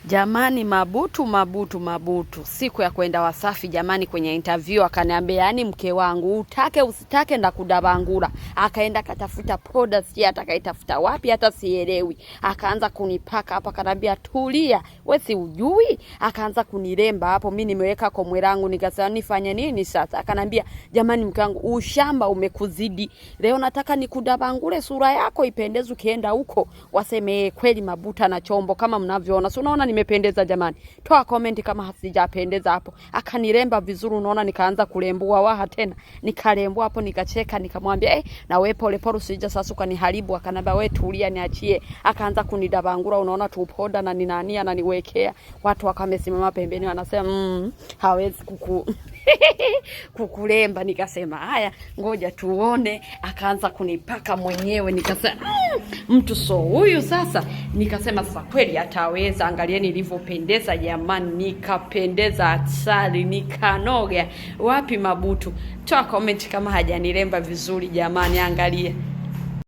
Jamani, mabutu. Siku ya kwenda Wasafi jamani, kwenye interview akaniambia, yani mke wangu utake usitake ndakudabangura. Akaenda katafuta poda, si atakaitafuta wapi hata sielewi. Akaanza kunipaka hapa, akaniambia tulia, wewe si ujui. Akaanza kuniremba hapo, mimi nimeweka komwe langu, nikasema nifanye nini sasa? Akaniambia, jamani mke wangu ushamba umekuzidi. Leo nataka nikudabangure sura yako ipendeze, ukienda huko waseme kweli Mabuta na chombo kama mnavyoona. So unaona nimependeza jamani. Toa comment kama hasijapendeza hapo. Akaniremba vizuri, unaona nikaanza kurembua waha tena. Nikarembua hapo, nikacheka, nikamwambia na wewe pole pole usije sasa ukaniharibu. Akanambia wewe tulia niachie. Akaanza kunidabangura, unaona tupoda na ni nani ananiwekea. Watu wakamesimama pembeni wanasema hawezi kukulemba. Nikasema haya ngoja tuone. Akaanza kunipaka mwenyewe, nikasema mtu so huyu sasa. Nikasema sasa kweli ataweza. Angalieni nilivyopendeza jamani, nikapendeza asali, nikanoga. Wapi Mabutu? Toa comment kama hajaniremba vizuri jamani, angalia.